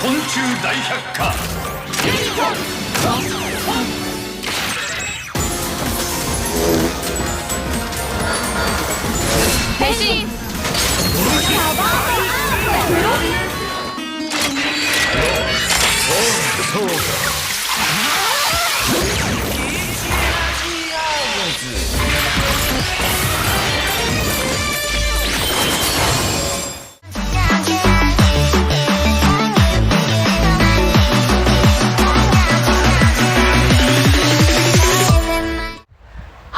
昆虫大百科変身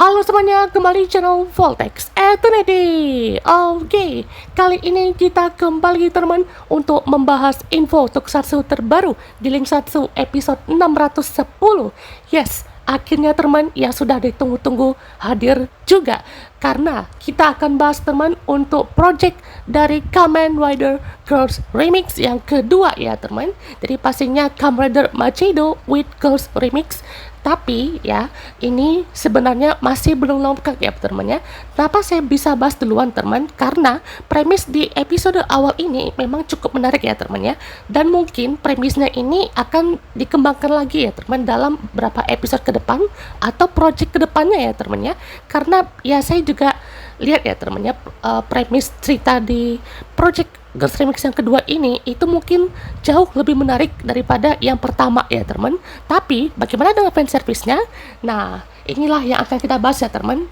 Halo semuanya, kembali channel Voltex Eternity. Oke, kali ini kita kembali teman untuk membahas info tokusatsu terbaru di Link Satsu episode 610. Yes, akhirnya teman yang sudah ditunggu-tunggu hadir juga. Karena kita akan bahas teman untuk project dari Kamen Rider Girls Remix yang kedua ya teman. Jadi pastinya Kamen Rider Machido with Girls Remix. Tapi ya, ini sebenarnya masih belum lengkap ya teman-teman ya. Kenapa saya bisa bahas duluan teman? Karena premis di episode awal ini memang cukup menarik ya teman ya. Dan mungkin premisnya ini akan dikembangkan lagi ya teman dalam beberapa episode ke depan atau project ke depannya ya teman ya. Karena ya saya juga lihat ya teman ya, premis cerita di project Girls Remix yang kedua ini itu mungkin jauh lebih menarik daripada yang pertama ya teman. Tapi bagaimana dengan fanservice-nya? Nah, inilah yang akan kita bahas ya teman.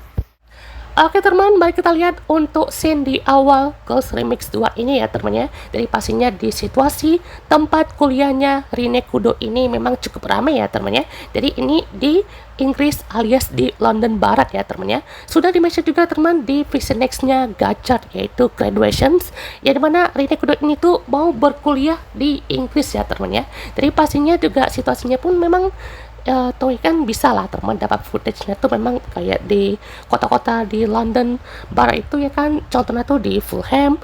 Oke teman, mari kita lihat untuk scene di awal Girls Remix 2 ini ya teman ya. Jadi pastinya di situasi tempat kuliahnya Rine Kudo ini memang cukup ramai ya teman ya. Jadi ini di Inggris alias di London Barat ya teman ya. Sudah di-mention juga teman di Vision Next-nya Gachard yaitu Graduations, ya dimana Rine Kudo ini tuh mau berkuliah di Inggris ya teman ya. Jadi pastinya juga situasinya pun memang Toei kan bisa lah teman dapat footage-nya tuh memang kayak di kota-kota di London Barat itu ya kan, contohnya tuh di Fulham,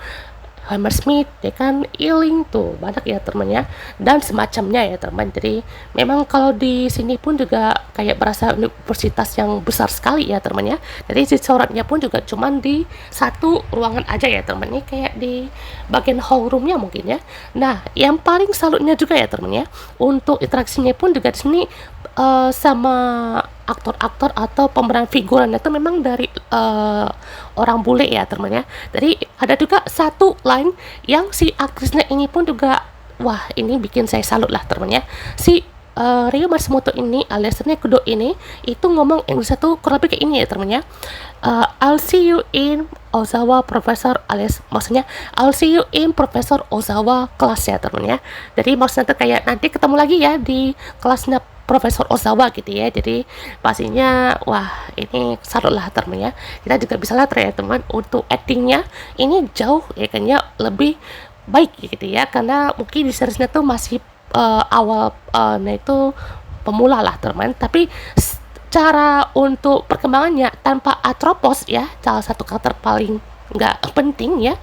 Hammersmith ya kan, Ealing tuh banyak ya teman ya, dan semacamnya ya teman. Jadi memang kalau di sini pun juga kayak berasa universitas yang besar sekali ya teman ya. Jadi sorotnya pun juga cuman di satu ruangan aja ya teman, ini kayak di bagian hall roomnya mungkin ya. Nah yang paling salutnya juga ya teman ya, untuk interaksinya pun juga di sini sama aktor-aktor atau pemeran figuran itu memang dari orang bule ya teman ya. Jadi ada juga satu line yang si aktrisnya ini pun juga, wah ini bikin saya salut lah teman ya. Si Ryo Matsumoto ini alias Rine Kudo ini itu ngomong Inggris tuh kurang lebih kayak ini ya teman ya. I'll see you in Ozawa Professor, alias maksudnya I'll see you in Professor Ozawa kelas ya teman ya. Jadi maksudnya tuh kayak nanti ketemu lagi ya di kelasnya Profesor Ozawa gitu ya. Jadi pastinya wah ini salut lah teman ya. Kita juga bisa lihat ya teman untuk actingnya ini jauh ya kan ya lebih baik gitu ya, karena mungkin di seriesnya tuh masih awal itu pemula lah teman. Tapi cara untuk perkembangannya tanpa Atropos ya, salah satu karakter paling nggak penting ya,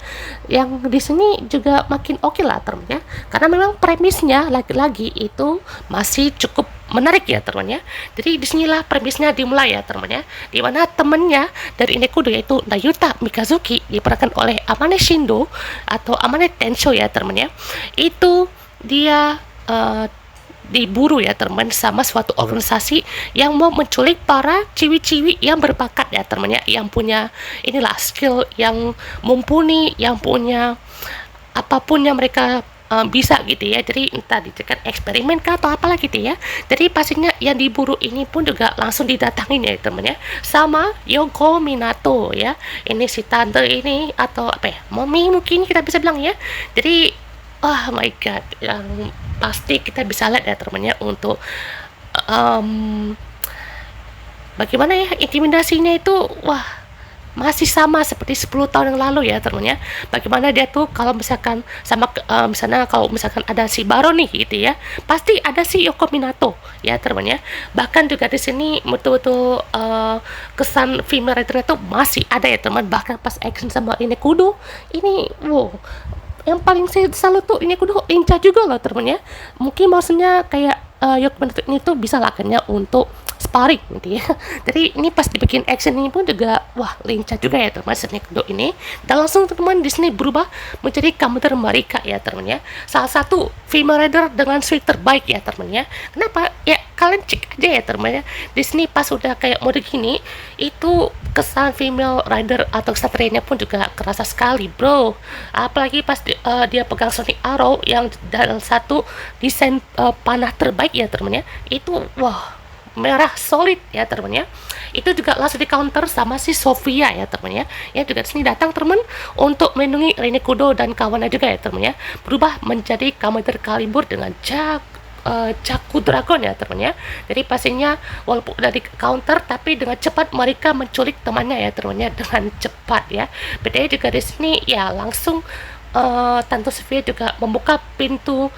yang di sini juga makin oke lah teman ya, karena memang premisnya lagi-lagi itu masih cukup menarik ya teman ya. Jadi disinilah premisnya dimulai ya teman ya, dimana temennya dari Inekudo yaitu Nayuta Mikazuki diperankan oleh Amane Shindo atau Amane Tensho ya teman ya. Itu dia diburu ya teman sama suatu organisasi yang mau menculik para ciwi-ciwi yang berbakat ya teman ya, yang punya inilah skill yang mumpuni, yang punya apapun yang mereka bisa gitu ya. Jadi entah dijadikan eksperimen kah atau apalah gitu ya. Jadi pastinya yang diburu ini pun juga langsung didatangin ya teman ya, sama Yoko Minato ya. Ini si tante ini atau apa ya, mommy mungkin kita bisa bilang ya. Jadi oh my god, yang pasti kita bisa lihat ya teman ya untuk bagaimana ya intimidasinya itu, wah masih sama seperti 10 tahun yang lalu ya teman ya. Bagaimana dia tuh kalau misalkan sama misalnya kalau misalkan ada si Baron nih gitu ya, pasti ada si Yoko Minato ya teman ya. Bahkan juga di sini betul-betul kesan female writer itu masih ada ya teman. Bahkan pas action sama Inekudo ini, wow, yang paling saya salut tuh ini kudu lincah juga loh temen ya. Mungkin maksudnya kayak Yoko Minato ini tuh bisa lah kayaknya untuk sparring gitu ya. Jadi ini pas dibikin action ini pun juga wah lincah juga ya teman Sydney Kudo ini, dan langsung teman di sini berubah menjadi karakter mereka ya teman ya, salah satu female rider dengan suit terbaik ya teman ya. Kenapa ya, kalian cek aja ya teman ya, di sini pas udah kayak mode gini itu kesan female rider atau satrianya pun juga kerasa sekali bro, apalagi pas dia pegang Sonic Arrow yang dalam satu desain panah terbaik ya teman ya, itu wah merah solid ya teman ya. Itu juga langsung di counter sama si Sofia ya teman ya, yang juga sini datang teman untuk melindungi Rini Kudo dan kawannya juga ya teman ya, berubah menjadi Commander Kalibur dengan Caku Dragon ya teman ya. Jadi pastinya walaupun dari counter tapi dengan cepat mereka menculik temannya ya teman ya, dengan cepat ya. Bedanya juga di sini ya langsung Tante Sofia juga membuka pintu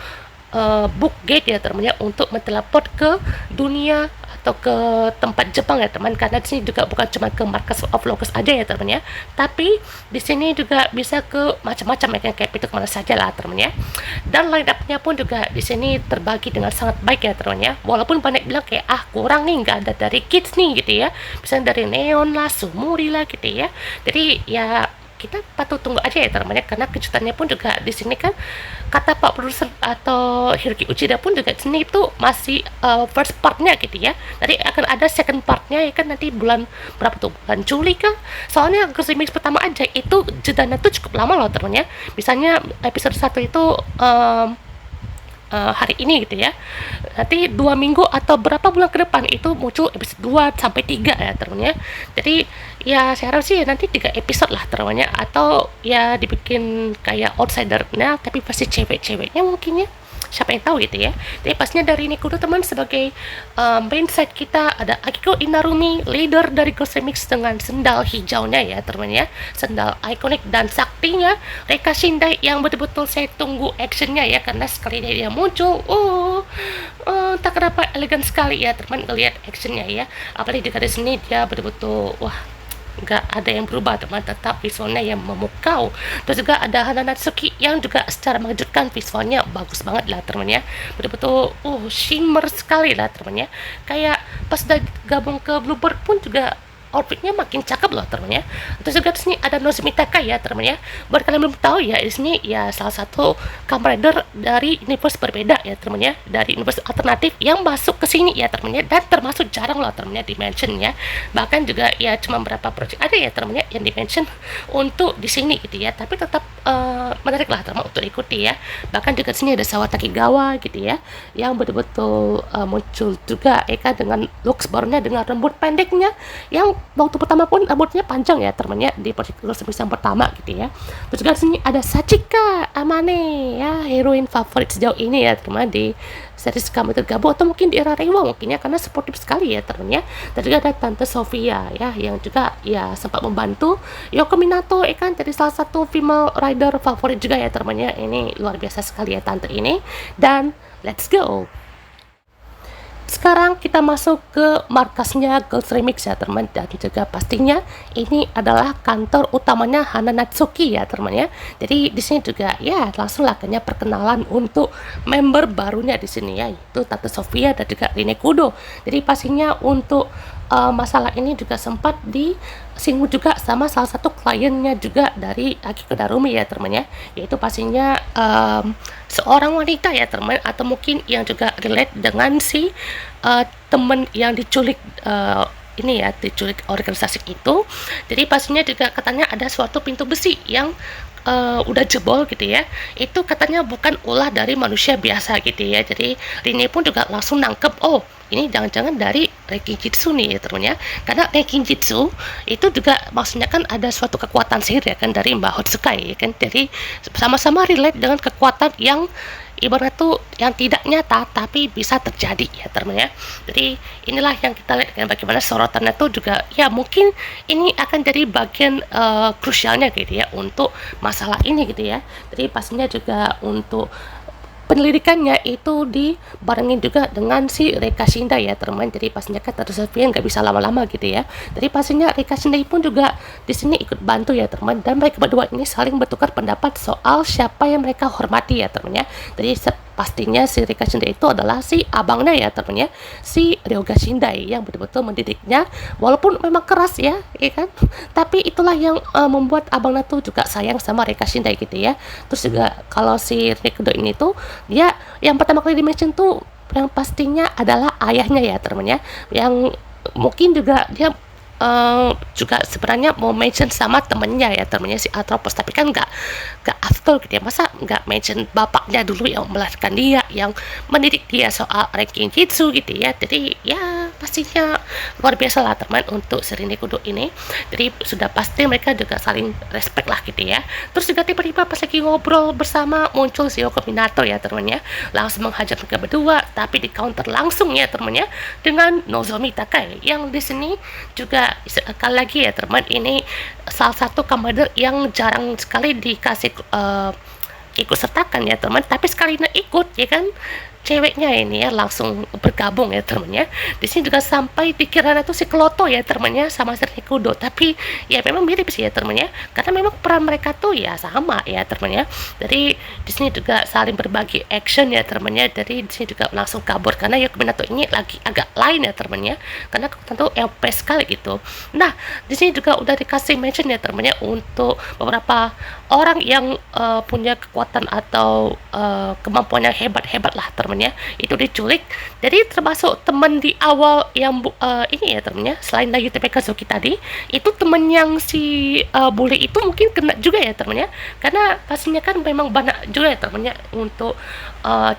book gate ya teman ya, untuk menteleport ke dunia atau ke tempat Jepang ya teman, karena di sini juga bukan cuma ke markas of Locus aja ya teman ya, tapi di sini juga bisa ke macam-macam ya, kayak pintu kemana saja lah teman ya. Dan line up-nya pun juga di sini terbagi dengan sangat baik ya teman ya, walaupun banyak bilang kayak kurang nih, nggak ada dari Kids nih gitu ya, misalnya dari Neon lah, Sumuri lah gitu ya. Jadi ya kita patut tunggu aja ya teman ya, karena kejutannya pun juga di sini kan kata Pak Produser atau Hiroki Uchida pun juga di sini itu masih first partnya gitu ya. Nanti akan ada second partnya ya kan, nanti bulan berapa tuh, bulan Juli kah? Soalnya Girls Remix pertama aja itu jedanya tuh cukup lama loh teman ya. Misalnya episode 1 itu hari ini gitu ya, nanti 2 minggu atau berapa bulan ke depan itu muncul episode 2 sampai 3 ya teman ya. Jadi ya saya harap sih nanti 3 episode lah teman ya, atau ya dibikin kayak outsider, nah tapi pasti cewek-ceweknya mungkin ya, siapa yang tahu gitu ya. Jadi pastinya dari Nikudo teman sebagai main side kita ada Akiko Inarumi, leader dari Girls Remix dengan sendal hijaunya ya teman ya, sendal ikonik dan saktinya. Reika Shindai yang betul-betul saya tunggu actionnya ya, karena sekali dia muncul tak kenapa elegan sekali ya teman ngelihat actionnya ya, apalagi di sini dia betul-betul wah nggak ada yang berubah teman, tetap visualnya yang memukau. Terus juga ada Hana Natsuki yang juga secara mengejutkan, visualnya bagus banget lah teman ya, betul-betul shimmer sekali lah teman ya, kayak pas udah gabung ke Bluebird pun juga outfitnya makin cakep loh teman ya. Terus juga di sini ada Nozomi Takai ya teman ya. Buat kalian belum tahu ya, di sini ya salah satu Kamen Rider dari universe berbeda ya teman ya, dari universe alternatif yang masuk ke sini ya teman ya, dan termasuk jarang loh teman ya dimension ya. Bahkan juga ya cuma berapa project ada ya teman ya yang dimension untuk di sini gitu ya, tapi tetap menarik lah teman untuk ikuti ya. Bahkan juga di sini ada Sawataki Gawa gitu ya, yang betul-betul muncul juga Eka dengan looks barunya dengan rambut pendeknya, yang waktu pertama pun rambutnya panjang ya teman ya di project Girls yang pertama gitu ya. Terus juga di sini ada Sachika Amane ya, heroin favorit sejauh ini ya teman di series Kamen Gabo, atau mungkin di era Reiwa mungkin ya, karena sportif sekali ya teman ya. Dan juga ada Tante Sofia ya, yang juga ya sempat membantu Yoko Minato kan, jadi salah satu female rider favorit juga ya teman ya. Ini luar biasa sekali ya tante ini. Dan let's go. Sekarang kita masuk ke markasnya Girls Remix ya teman, dan juga pastinya ini adalah kantor utamanya Hana Natsuki ya teman ya. Jadi di sini juga ya langsung lah kayaknya perkenalan untuk member barunya di sini ya, yaitu Tante Sofia dan juga Rini Kudo. Jadi pastinya untuk masalah ini juga sempat disinggung juga sama salah satu kliennya juga dari Akiko Darumi ya teman ya, yaitu pastinya seorang wanita ya teman, atau mungkin yang juga relate dengan si temen yang diculik ini ya, diculik organisasi itu. Jadi pastinya juga katanya ada suatu pintu besi yang udah jebol gitu ya, itu katanya bukan ulah dari manusia biasa gitu ya. Jadi Rini pun juga langsung nangkep, oh ini jangan-jangan dari Reikinjitsu nih ya teman ya, karena Reikinjitsu itu juga maksudnya kan ada suatu kekuatan sihir ya kan dari Mbak Hotsukai ya kan, jadi sama-sama relate dengan kekuatan yang ibarat tuh yang tidak nyata tapi bisa terjadi ya teman ya. Jadi inilah yang kita lihat dengan bagaimana sorotannya tuh juga ya, mungkin ini akan jadi bagian krusialnya gitu ya untuk masalah ini gitu ya. Jadi pastinya juga untuk penyelidikannya itu dibarengin juga dengan si Reika Shindai ya teman. Jadi pastinya kan Tante Sofia nggak bisa lama-lama gitu ya. Jadi pastinya Reika Shindai pun juga di sini ikut bantu ya teman, dan mereka berdua ini saling bertukar pendapat soal siapa yang mereka hormati ya teman ya. Jadi pastinya si Rika Shindai itu adalah si abangnya ya temennya, si Ryoga Shindai yang betul-betul mendidiknya walaupun memang keras ya kan, tapi itulah yang membuat abangnya tuh juga sayang sama Rika Shindai gitu ya. Terus juga kalau si Rikudo ini tuh dia yang pertama kali di-mention tuh yang pastinya adalah ayahnya ya temennya, yang mungkin juga dia juga sebenarnya mau mention sama temennya ya temennya si Atropos, tapi kan nggak afdol gitu ya, masa nggak mention bapaknya dulu yang melahirkan dia, yang mendidik dia soal ranking jitsu gitu ya. Jadi ya pastinya luar biasa lah teman untuk Serine Kudo ini. Jadi sudah pasti mereka juga saling respect lah gitu ya. Terus juga tiba-tiba pas lagi ngobrol bersama muncul si Yoko Minato ya temannya, langsung menghajar mereka berdua, tapi di counter langsung ya temannya dengan Nozomi Takai, yang di sini juga sekali lagi ya teman, ini salah satu commander yang jarang sekali dikasih ikut sertakan ya teman, tapi sekali ikut ya kan, ceweknya ini ya langsung bergabung ya temennya. Di sini juga sampai dikiranya tuh si Kloto ya temennya sama Serine Kudo, tapi ya memang mirip sih ya temennya, karena memang peran mereka tuh ya sama ya temennya. Jadi di sini juga saling berbagi action ya temennya. Jadi di sini juga langsung kabur karena Yoko Minato ini lagi agak lain ya temennya, karena tentu LP sekali gitu. Nah di sini juga udah dikasih mention ya temennya untuk beberapa orang yang punya kekuatan atau kemampuan yang hebat-hebat lah temennya, itu diculik. Jadi termasuk teman di awal yang ini ya temennya, selain lagi TP Kazuki tadi, itu temen yang si bully itu mungkin kena juga ya temennya, karena pastinya kan memang banyak juga ya temennya untuk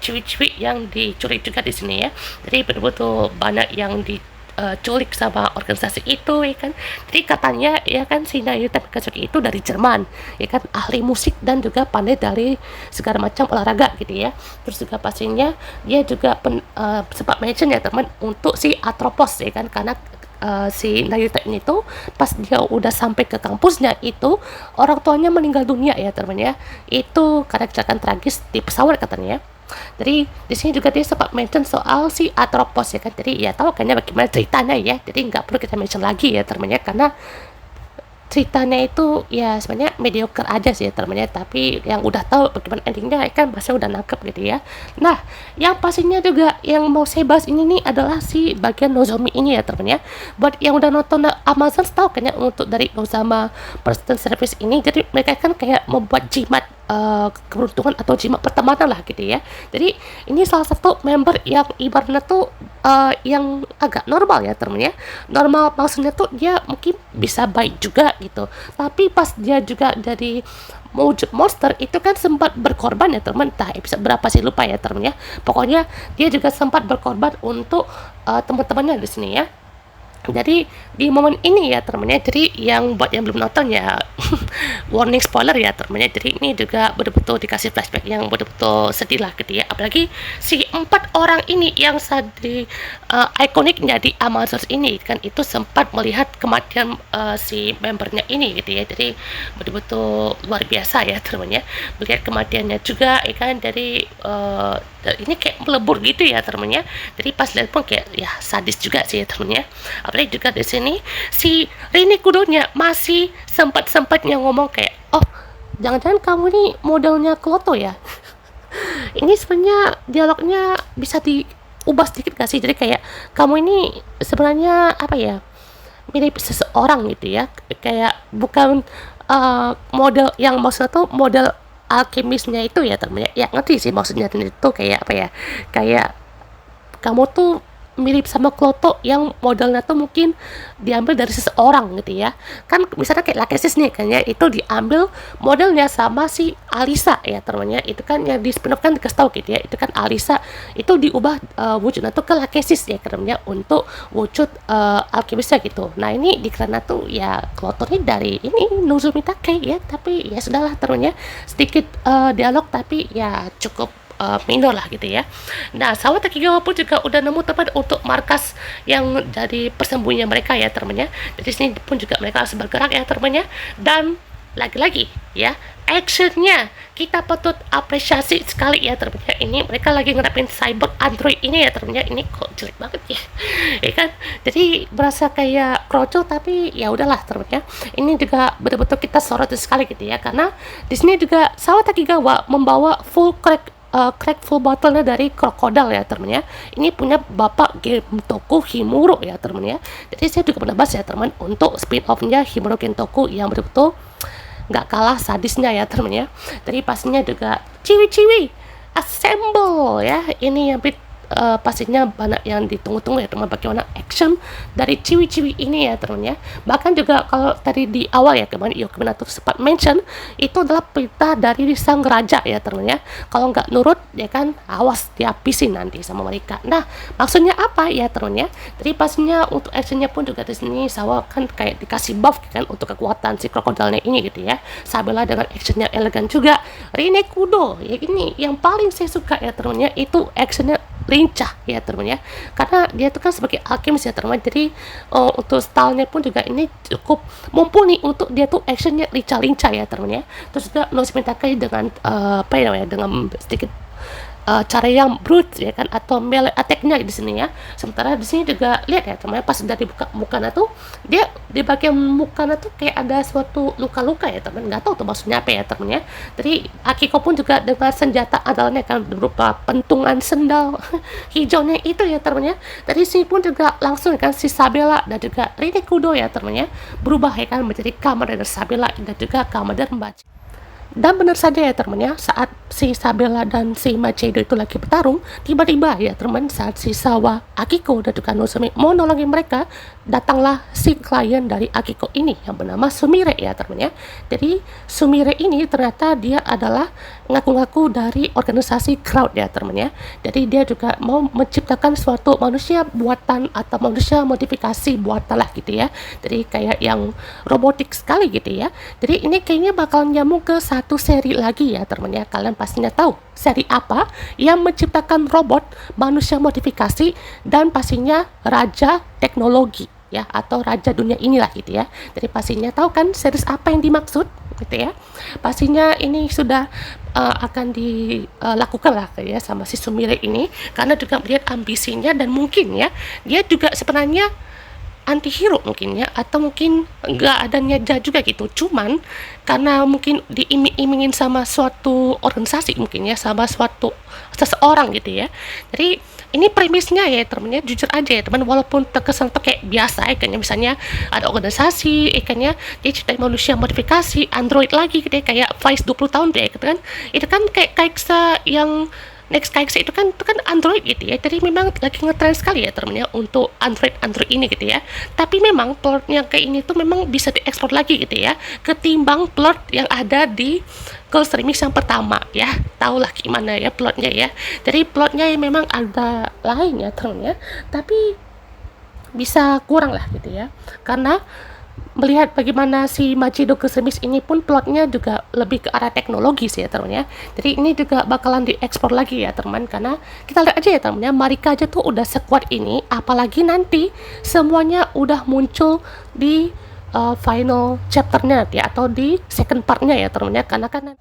ciwi-ciwi yang diculik juga di sini ya. Jadi betul-betul banyak yang culik sama organisasi itu ya kan. Jadi katanya ya kan si Nayuta Katsuki itu dari Jerman ya kan, ahli musik dan juga pandai dari segala macam olahraga gitu ya. Terus juga pastinya dia juga sempat mention ya teman untuk si Atropos ya kan, karena si Nayuta ini tuh pas dia udah sampai ke kampusnya itu orang tuanya meninggal dunia ya teman ya, itu karena kecelakaan tragis di pesawat katanya ya. Jadi di sini juga dia sempat mention soal si Atropos ya kan. Jadi ya tahu kayaknya bagaimana ceritanya ya. Jadi nggak perlu kita mention lagi ya temennya, karena ceritanya itu ya sebenarnya mediocre aja sih ya temennya, tapi yang udah tahu bagaimana endingnya kan pasti udah nangkep gitu ya. Nah yang pastinya juga yang mau saya bahas ini nih adalah si bagian Nozomi ini ya temennya. Buat yang udah nonton Amazon tahu kayaknya untuk dari Nozama Person Service ini, jadi mereka kan kayak membuat jimat keberuntungan atau jimat pertemanan lah gitu ya. Jadi ini salah satu member yang ibaratnya tuh yang agak normal ya temennya. Normal maksudnya tuh dia mungkin bisa baik juga gitu, tapi pas dia juga jadi wujud monster itu kan sempat berkorban ya teman, entah episode berapa sih lupa ya temen ya. Pokoknya dia juga sempat berkorban untuk teman-temannya di sini ya. Jadi di momen ini ya temennya, jadi yang buat yang belum nonton ya warning spoiler ya temennya. Jadi ini juga betul-betul dikasih flashback yang betul-betul sedih lah gitu ya. Apalagi si 4 orang ini yang di ikoniknya di Amazon ini kan, itu sempat melihat kematian si membernya ini gitu ya. Jadi betul-betul luar biasa ya temennya, melihat kematiannya juga ya kan. Dari ini kayak melebur gitu ya temennya. Jadi pas lihat pun kayak ya sadis juga sih ya temennya. Apalagi juga di sini si Rini Kudonya masih sempat-sempatnya ngomong kayak, oh jangan-jangan kamu ini modelnya Kloto ya. Ini sebenarnya dialognya bisa diubah sedikit gak sih, jadi kayak kamu ini sebenarnya apa ya, mirip seseorang gitu ya, kayak bukan model yang maksudnya tuh model alkemisnya itu ya temennya ya, ngerti sih maksudnya itu kayak apa ya, kayak kamu tuh mirip sama Kloto yang modelnya tuh mungkin diambil dari seseorang gitu ya kan. Misalnya kayak Lakesis nih kan ya, itu diambil modelnya sama si Alisa ya temennya, itu kan yang di spin off kan dikasih tahu gitu ya, itu kan Alisa itu diubah wujudnya tuh ke Lakesis ya temennya, untuk wujud alkemisnya gitu. Nah ini dikarena tuh ya Kloto ini dari ini Nozomi Takei ya, tapi ya sudahlah temennya, sedikit dialog tapi ya cukup minor lah gitu ya. Nah Sawa Takigawa pun juga udah nemu tempat untuk markas yang jadi persembunyian mereka ya temennya. Jadi sini pun juga mereka harus bergerak ya temennya. Dan lagi-lagi ya actionnya kita patut apresiasi sekali ya temennya. Ini mereka lagi ngerapin cyber android ini ya temennya. Ini kok jelek banget ya ya kan, jadi berasa kayak kroco, tapi ya udahlah temennya. Ini juga betul-betul kita sorot sekali gitu ya, karena di sini juga Sawa Takigawa membawa full crack full bottle-nya dari Crocodile ya teman ya. Ini punya Bapak Gentoku Himuro ya teman ya. Jadi saya juga pernah bahas ya teman untuk spin-off-nya Himuro Gentoku yang betul-betul nggak kalah sadisnya ya teman ya. Jadi pastinya juga ciwi-ciwi assemble ya. Ini yang pastinya banyak yang ditunggu-tunggu ya teman, bagaimana action dari ciwi-ciwi ini ya teman ya. Bahkan juga kalau tadi di awal ya kemarin Yoko Minato sempat mention itu adalah perintah dari sang raja ya teman ya. Kalau nggak nurut ya kan awas dihabisin nanti sama mereka. Nah maksudnya apa ya teman ya. Jadi pastinya untuk actionnya pun juga di sini Sawa kan kayak dikasih buff kan untuk kekuatan si krokodilnya ini gitu ya. Sabela dengan actionnya elegan juga. Rine Kudo ya ini yang paling saya suka ya teman ya, itu actionnya lincah ya teman ya, karena dia itu kan sebagai alkemis ya teman. Jadi untuk stylenya pun juga ini cukup mumpuni untuk dia tuh actionnya lincah-lincah ya teman ya. Terus juga Noshimitakai dengan apa ya namanya, dengan sedikit cara yang brute ya kan, atau melee attack-nya di sini ya. Sementara di sini juga lihat ya teman, pas dari buka mukanya tuh dia di bagian mukanya tuh kayak ada suatu luka-luka ya teman, nggak tahu tuh maksudnya apa ya teman ya. Jadi Akiko pun juga dengan senjata andalnya kan berupa pentungan sendal hijaunya itu ya teman ya. Dari sini pun juga langsung kan si Sabela dan juga Rine Kudo ya teman ya berubah ya kan menjadi Kamen Rider Sabela dan juga Kamen Rider Machi. Dan benar saja ya teman ya, saat si Sabela dan si Macedo itu lagi bertarung, tiba-tiba ya teman, saat si Sawa, Akiko dan juga Nozomi mau nolongin mereka, datanglah si klien dari Akiko ini yang bernama Sumire ya teman ya. Jadi Sumire ini ternyata dia adalah ngaku-ngaku dari organisasi Crowd ya teman ya. Jadi dia juga mau menciptakan suatu manusia buatan atau manusia modifikasi buatan lah gitu ya. Jadi kayak yang robotik sekali gitu ya. Jadi ini kayaknya bakal nyambung ke satu seri lagi ya teman ya. Kalian pastinya tahu seri apa yang menciptakan robot manusia modifikasi dan pastinya raja teknologi ya, atau raja dunia inilah gitu ya. Jadi pastinya tahu kan series apa yang dimaksud gitu ya. Pastinya ini sudah akan dilakukan lah ya sama si Sumire ini, karena juga melihat ambisinya dan mungkin ya dia juga sebenarnya anti-hero mungkin ya, atau mungkin nggak ada niat juga gitu, cuman karena mungkin diiming-imingin sama suatu organisasi mungkin ya, sama suatu seseorang gitu ya. Jadi ini premisnya ya temennya, jujur aja ya teman, walaupun terkesan tuh kayak biasa ya kayaknya, misalnya ada organisasi kayaknya dia ciptain manusia modifikasi android lagi gitu ya, kayak Vice 20 tahun deh gitu kan. Itu kan kayak yang Next KX itu kan Android gitu ya. Jadi memang lagi ngetrend sekali ya temennya untuk Android ini gitu ya. Tapi memang plotnya kayak ini tuh memang bisa diekspor lagi gitu ya, ketimbang plot yang ada di Ghost Remix yang pertama ya. Tahulah gimana ya plotnya ya. Jadi plotnya yang memang ada lain ya temennya, tapi bisa kurang lah gitu ya. Karena melihat bagaimana si Machido Kusumis ini pun plotnya juga lebih ke arah teknologi sih ya teman ya. Jadi ini juga bakalan diekspor lagi ya teman, karena kita lihat aja ya teman ya, Marika aja tuh udah sekuat ini, apalagi nanti semuanya udah muncul di final chapternya ya, atau di second partnya ya teman ya. Karena kan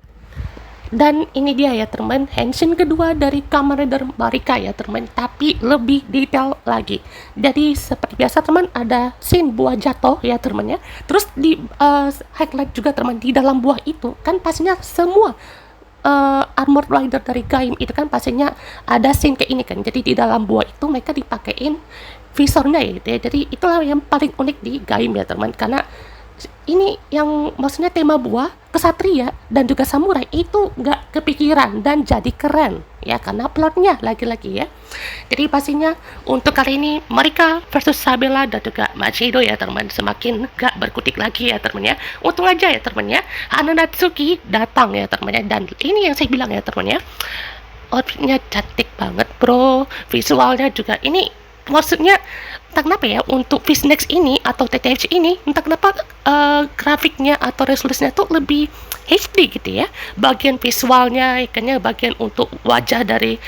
dan ini dia ya teman, henshin kedua dari Kamen Rider Marika ya teman, tapi lebih detail lagi. Jadi seperti biasa teman, ada scene buah jatuh ya teman ya. Terus di highlight juga teman, di dalam buah itu kan pastinya semua armor rider dari Gaim itu kan pastinya ada scene kayak ini kan. Jadi di dalam buah itu mereka dipakein visornya ya gitu ya. Jadi itulah yang paling unik di Gaim ya teman, karena ini yang maksudnya tema buah kesatria dan juga samurai itu nggak kepikiran dan jadi keren ya, karena plotnya lagi-lagi ya. Jadi pastinya untuk kali ini Marika versus Sabela dan juga Machido ya teman, semakin nggak berkutik lagi ya teman ya. Untung aja ya teman ya, Hananatsuki datang ya teman ya, dan ini yang saya bilang ya teman ya, outfitnya cantik banget bro, visualnya juga ini, maksudnya entah kenapa ya untuk Visnex ini atau TTFC ini, entah kenapa grafiknya atau resolusinya tuh lebih HD gitu ya, bagian visualnya ikannya, bagian untuk wajah dari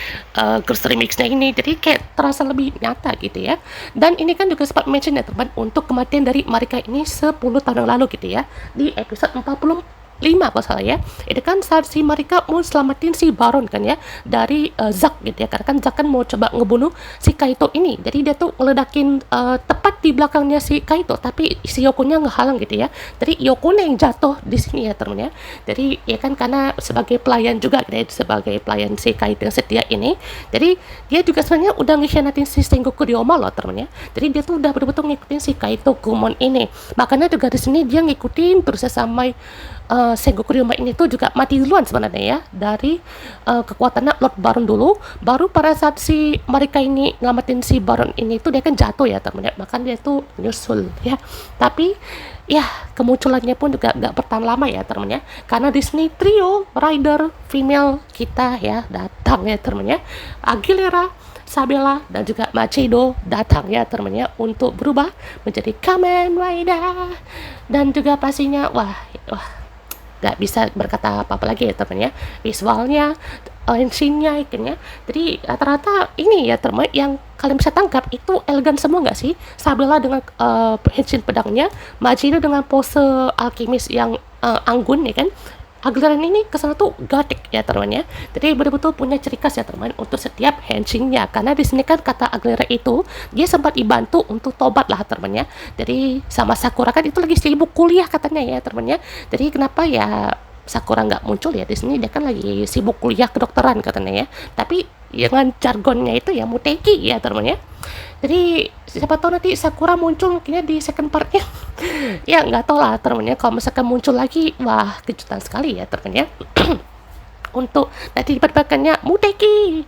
Ghost Remix-nya ini, jadi kayak terasa lebih nyata gitu ya. Dan ini kan juga sempat mention ya teman, untuk kematian dari Marika ini 10 tahun yang lalu gitu ya, di episode 40 5 kalau salah ya. Itu kan saat si Marika mau selamatin si Baron kan ya dari Zack gitu ya, karena kan Zack kan mau coba ngebunuh si Kaito ini. Jadi dia tuh ngeledakin tepat di belakangnya si Kaito, tapi si Yokonya ngehalang gitu ya. Jadi Yokone yang jatuh di sini ya temennya. Jadi ya kan karena sebagai pelayan juga gitu ya, sebagai pelayan si Kaito yang setia ini. Jadi dia juga sebenarnya udah ngehianatin si Sengoku Ryoma loh temennya. Jadi dia tuh udah betul-betul ngikutin si Kaito Gumon ini. Makanya juga di sini dia ngikutin terus sampai Sengoku Ryoma ini tuh juga mati duluan sebenarnya ya dari kekuatannya Lord Baron dulu, baru pada saat si Marika ini ngelamatin si Baron ini tuh dia kan jatuh ya temennya, makanya dia tuh nyusul ya. Tapi ya kemunculannya pun juga gak bertahan lama ya temennya, karena Disney trio rider female kita ya datang ya temennya. Aguilera, Sabella dan juga Machido datang ya temennya untuk berubah menjadi Kamen Rider. Dan juga pastinya wah gak bisa berkata apa-apa lagi ya temennya, visualnya, scene-nya ikannya. Jadi rata-rata ini ya teman yang kalian bisa tangkap itu elegan semua nggak sih? Sabella dengan henshin pedangnya, Majiro dengan pose alkimis yang anggun ya kan. Aguilera ini kesana tuh gothic ya teman ya. Jadi betul-betul punya ciri khas ya teman untuk setiap henshin-nya. Karena di sini kan kata Aguilera itu dia sempat dibantu untuk tobat lah teman ya. Jadi sama Sakura kan itu lagi sibuk kuliah katanya ya teman ya. Jadi kenapa ya Sakura nggak muncul ya di sini, dia kan lagi sibuk kuliah kedokteran katanya ya. Tapi dengan jargonnya itu ya muteki ya teman ya. Jadi siapa tahu nanti Sakura muncul mungkinnya di second partnya. Ya nggak tahu lah temennya, kalau misalkan muncul lagi wah kejutan sekali ya temennya. Untuk nanti diperbakannya Muteki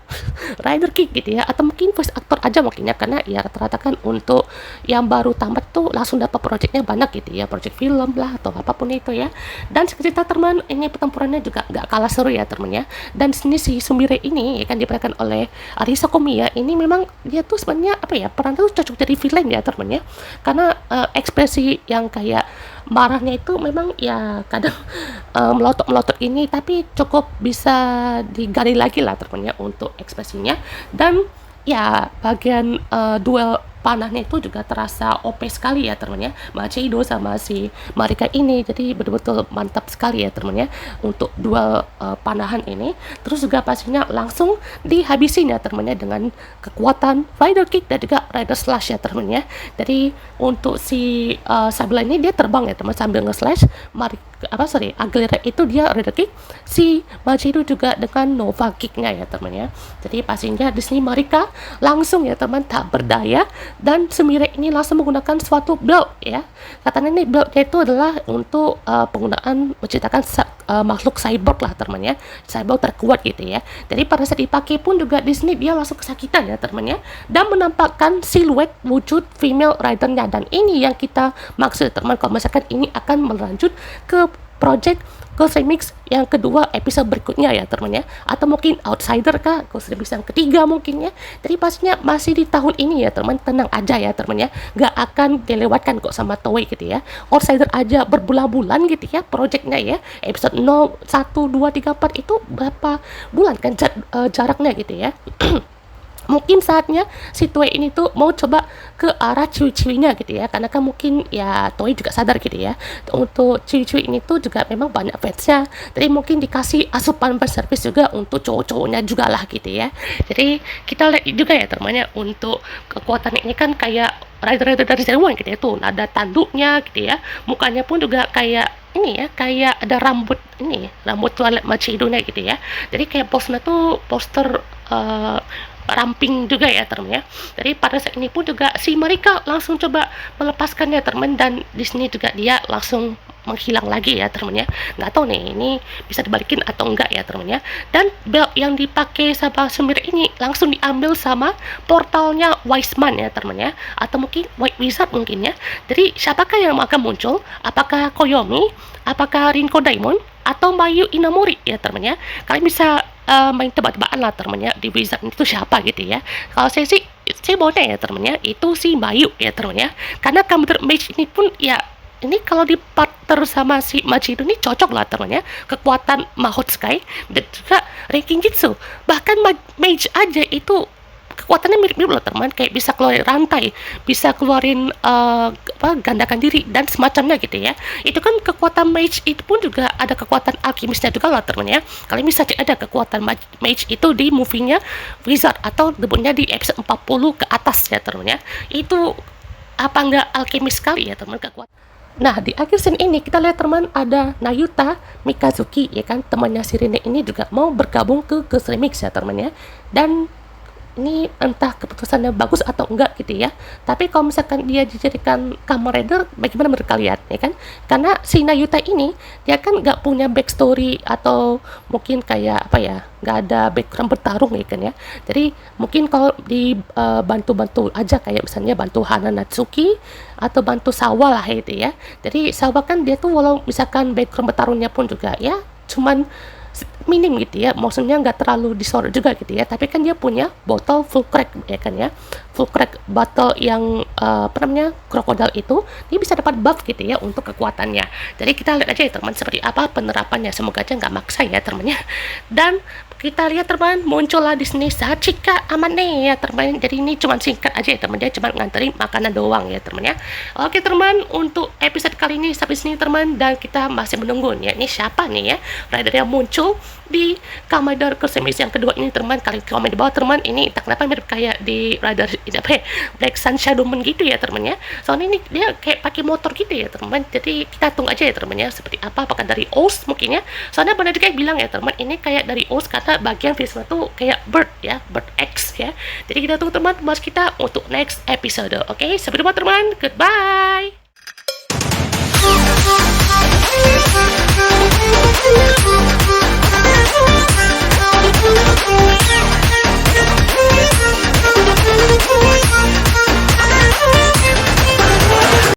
Rider Kick gitu ya, atau mungkin voice actor aja mungkin ya, karena ya rata-rata kan untuk yang baru tamat tuh langsung dapat projectnya banyak gitu ya, project film lah atau apapun itu ya. Dan cerita teman ini pertempurannya juga nggak kalah seru ya temen ya. Dan sini si Sumire ini ya kan diperankan oleh Arisa Komiya, ini memang dia tuh sebenarnya apa ya, peran tuh cocok jadi villain ya temen ya, karena ekspresi yang kayak marahnya itu memang ya kadang melotot-melotot ini, tapi cukup bisa digali lagi lah temennya untuk ekspresinya. Dan ya bagian duel panahnya itu juga terasa OP sekali ya temennya, Machido sama si Marika ini. Jadi betul-betul mantap sekali ya temennya untuk duel panahan ini. Terus juga pastinya langsung dihabisin ya temennya dengan kekuatan Rider Kick dan juga Rider Slash ya temennya. Jadi untuk si Sabella ini dia terbang ya teman sambil nge-slash. Aguilera itu dia Rider Kick, si Machido juga dengan Nova Kick-nya ya temennya. Jadi pastinya di sini Marika langsung ya teman tak berdaya, dan Sumire ini langsung menggunakan suatu belt ya. Katanya ini beltnya itu adalah untuk penggunaan menciptakan makhluk cyborg lah temannya, cyborg terkuat gitu ya. Jadi pada saat dipakai pun juga di sini dia langsung kesakitan ya temannya, dan menampakkan siluet wujud female ridernya. Dan ini yang kita maksud teman, kalau misalkan ini akan melanjut ke project Ghost Remix yang kedua episode berikutnya ya temennya, atau mungkin Outsider kah, Ghost Remix yang ketiga mungkin ya. Jadi pastinya masih di tahun ini ya teman, tenang aja ya temennya, gak akan dilewatkan kok sama Toei gitu ya. Outsider aja berbulan-bulan gitu ya projectnya ya, episode 0, 1, 2, 3, 4 itu berapa bulan kan jaraknya gitu ya. Mungkin saatnya si Toei ini tuh mau coba ke arah ciwi-ciwinya gitu ya, karena kan mungkin ya Toei juga sadar gitu ya, untuk ciwi-ciwi ini tuh juga memang banyak fansnya. Jadi mungkin dikasih asupan fanservice juga untuk cowok-cowoknya juga lah gitu ya. Jadi kita lihat juga ya temannya, untuk kekuatan ini kan kayak rider-rider dari Zero One gitu ya, tuh ada tanduknya gitu ya, mukanya pun juga kayak ini ya, kayak ada rambut Twilight Machido-nya gitu ya. Jadi kayak posternya tuh poster ramping juga ya teman ya. Jadi pada saat ini pun juga si Marika langsung coba melepaskannya teman, dan di sini juga dia langsung menghilang lagi ya teman ya. Nggak tahu nih ini bisa dibalikin atau enggak ya teman ya. Dan belt yang dipakai sama Sumire ini langsung diambil sama portalnya Wiseman ya teman ya, atau mungkin White Wizard mungkin ya. Jadi siapakah yang akan muncul? Apakah Koyomi? Apakah Rinko Daimon? Atau Mayu Inamori ya teman ya. Kalian bisa main tebak-tebakan lah temennya di Wizard itu siapa gitu ya. Kalau saya sih boleh ya temennya itu si Mayu ya temennya, karena Commander Mage ini pun ya, ini kalau di partner sama si Machido ini cocok lah temennya, kekuatan Mahot Sky dan juga ranking Jitsu. Bahkan Mage aja itu kekuatannya mirip-mirip loh teman, kayak bisa keluarin rantai, bisa keluarin gandakan diri dan semacamnya gitu ya. Itu kan kekuatan mage itu pun juga ada kekuatan alkimisnya juga lah teman ya. Kalian bisa cek ada kekuatan mage itu di movie-nya Wizard atau debutnya di episode 40 ke atas ya teman ya. Itu apa enggak alkemis sekali ya teman kekuatan. Nah, di akhir scene ini kita lihat teman ada Nayuta Mikazuki ya kan, temannya Shirine ini juga mau bergabung ke Remix ya teman ya. Dan ini entah keputusannya bagus atau enggak gitu ya. Tapi kalau misalkan dia dijadikan Kamen Rider, bagaimana menurut kalian ya kan? Karena si Nayuta ini dia kan nggak punya backstory atau mungkin kayak apa ya, nggak ada background bertarung ya kan ya. Jadi mungkin kalau dibantu-bantu aja kayak misalnya bantu Hana Natsuki atau bantu Sawa lah gitu ya. Jadi Sawa kan dia tuh walau misalkan background bertarungnya pun juga ya cuman minim gitu ya, maksudnya nggak terlalu disorot juga gitu ya, tapi kan dia punya botol full crack ya kan ya, full crack botol yang krokodil itu dia bisa dapat buff gitu ya untuk kekuatannya. Jadi kita lihat aja ya teman seperti apa penerapannya, semoga aja nggak maksa ya temannya. Dan kita lihat teman muncullah di sini Sachika Amane ya teman. Jadi ini cuma singkat aja ya teman, dia cuma nganterin makanan doang ya teman ya. Oke teman, untuk episode kali ini sampai sini teman, dan kita masih menunggu ya ini siapa nih ya rider yang muncul di Kamen Rider Cross yang kedua ini teman. Kalian komen di bawah teman, ini entah kenapa mirip kayak di Rider Black Sun Shadow Moon gitu ya teman ya. Soalnya ini dia kayak pakai motor gitu ya teman. Jadi kita tunggu aja ya teman ya seperti apa, apakah dari OS mungkin ya. Soalnya benar juga bilang ya teman, ini kayak dari OS karena bagian visual tuh kayak bird ya, bird X ya. Jadi kita tunggu teman, bahas kita untuk next episode. Oke, sampai jumpa teman, goodbye.